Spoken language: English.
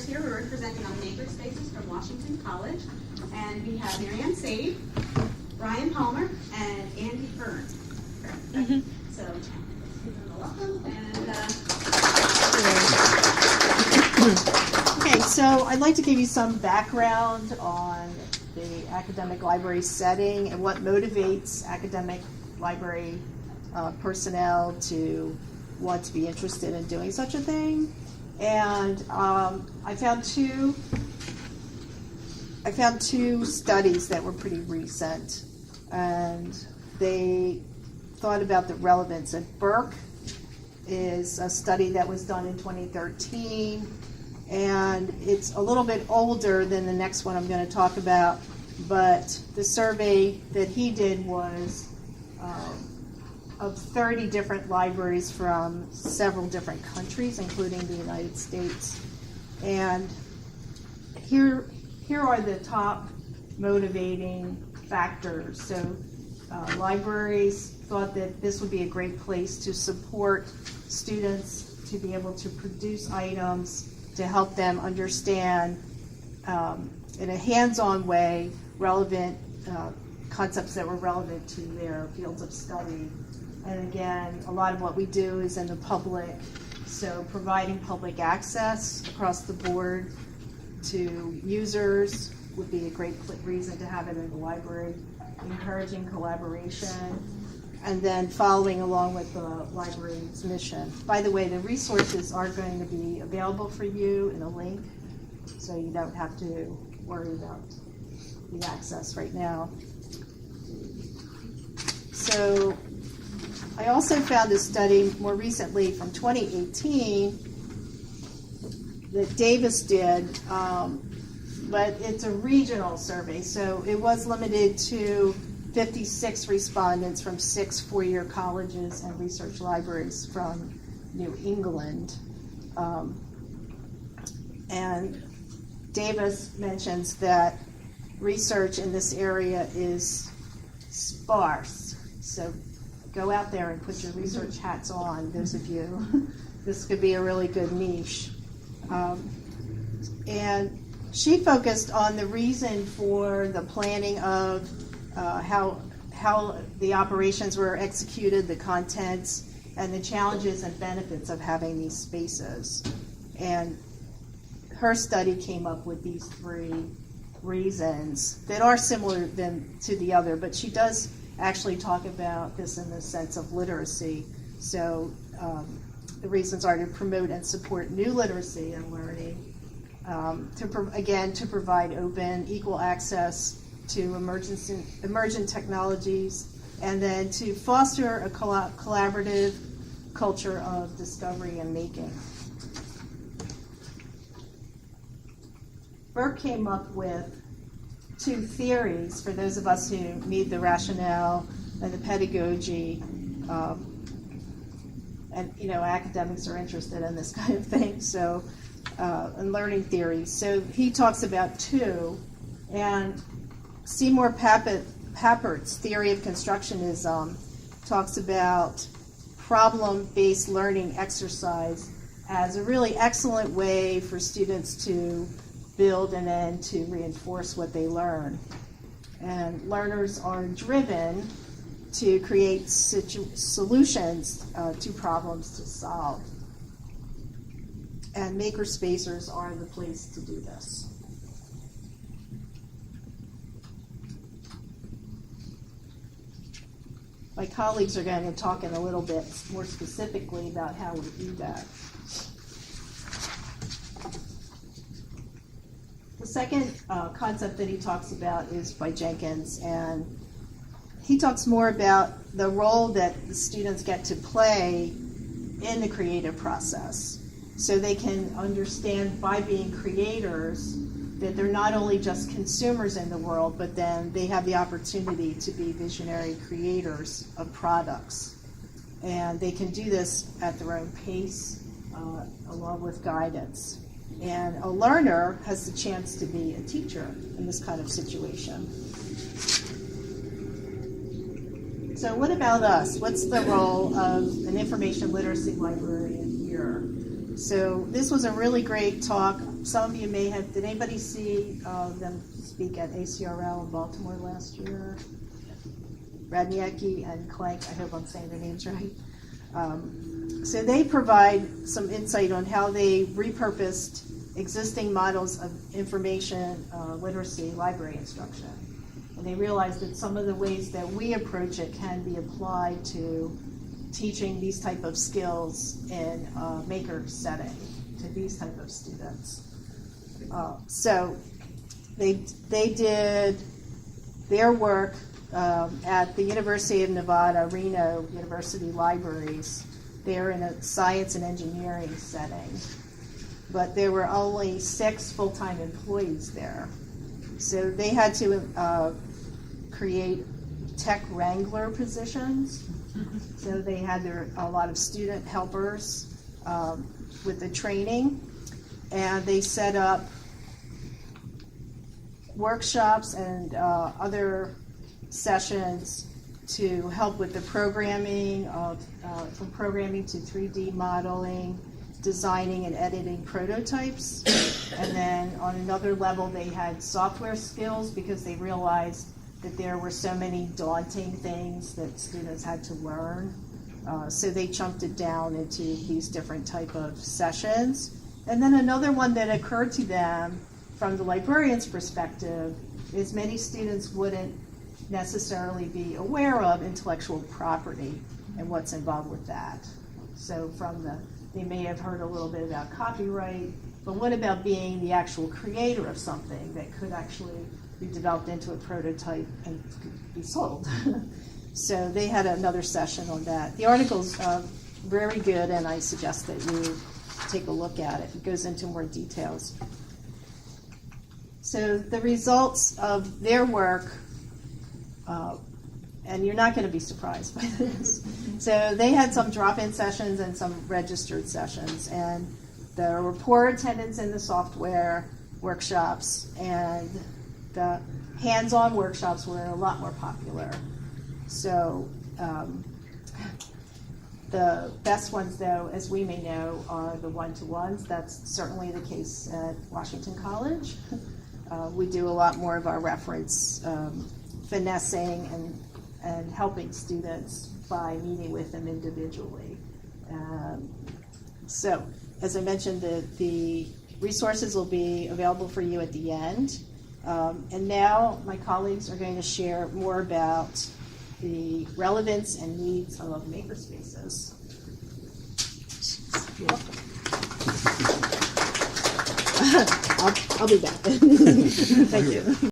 speakers here. We're presenting on Makerspaces from Washington College. And we have Marianne, Sade, Brian Palmer, and Andy Byrne. So, welcome. And okay, so I'd like to give you some background on the academic library setting and what motivates academic library personnel to want to be interested in doing such a thing. And I found two studies that were pretty recent, and they thought about the relevance. And Burke is a study that was done in 2013, and it's a little bit older than the next one I'm going to talk about, but the survey that he did was of 30 different libraries from several different countries, including the United States. And here are the top motivating factors. So libraries thought that this would be a great place to support students to be able to produce items to help them understand in a hands-on way relevant concepts that were relevant to their fields of study. And again, a lot of what we do is in the public, so providing public access across the board to users would be a great reason to have it in the library, encouraging collaboration, and then following along with the library's mission. By the way, the resources are going to be available for you in a link, so you don't have to worry about the access right now. So I also found a study more recently from 2018 that Davis did, but it's a regional survey, so it was limited to 56 respondents from 6 four-year colleges and research libraries from New England. And Davis mentions that research in this area is sparse, so go out there and put your research hats on, those of you. This could be a really good niche. And she focused on the reason for the planning of how the operations were executed, the contents, and the challenges and benefits of having these spaces. And her study came up with these 3 reasons that are similar to the other, but she does actually talk about this in the sense of literacy. So the reasons are to promote and support new literacy and learning, to provide open, equal access to emergent technologies, and then to foster a collaborative culture of discovery and making. Burke came up with 2 theories for those of us who need the rationale and the pedagogy, and academics are interested in this kind of thing, so and learning theories. So he talks about 2, and Seymour Papert's theory of constructionism talks about problem-based learning exercise as a really excellent way for students to build and then to reinforce what they learn. And learners are driven to create solutions to problems to solve. And Makerspaces are the place to do this. My colleagues are going to talk in a little bit more specifically about how we do that. The second concept that he talks about is by Jenkins, and he talks more about the role that the students get to play in the creative process. So they can understand by being creators that they're not only just consumers in the world, but then they have the opportunity to be visionary creators of products. And they can do this at their own pace, along with guidance. And a learner has the chance to be a teacher in this kind of situation. So what about us? What's the role of an information literacy librarian here? So this was a really great talk. Some of you may have, did anybody see them speak at ACRL in Baltimore last year? Radniecki and Clank, I hope I'm saying their names right. So they provide some insight on how they repurposed existing models of information literacy library instruction. And they realized that some of the ways that we approach it can be applied to teaching these type of skills in a maker setting to these type of students. So they did their work at the University of Nevada, Reno University Libraries. They're in a science and engineering setting, but there were only 6 full-time employees there. So they had to create tech wrangler positions. So they had a lot of student helpers with the training, and they set up workshops and other sessions to help with the programming, from programming to 3D modeling, designing and editing prototypes. And then on another level, they had software skills because they realized that there were so many daunting things that students had to learn. So they chunked it down into these different type of sessions. And then another one that occurred to them from the librarian's perspective is many students wouldn't necessarily be aware of intellectual property and what's involved with that. So they may have heard a little bit about copyright, but what about being the actual creator of something that could actually be developed into a prototype and be sold? So they had another session on that. The article's very good, and I suggest that you take a look at it. It goes into more details. So the results of their work, and you're not going to be surprised by this. So they had some drop-in sessions and some registered sessions, and there were poor attendance in the software workshops, and the hands-on workshops were a lot more popular. So the best ones, though, as we may know, are the one-to-ones. That's certainly the case at Washington College. We do a lot more of our reference finessing and helping students by meeting with them individually. So, as I mentioned, the resources will be available for you at the end. And now my colleagues are going to share more about the relevance and needs of makerspaces. I'll be back. Thank you.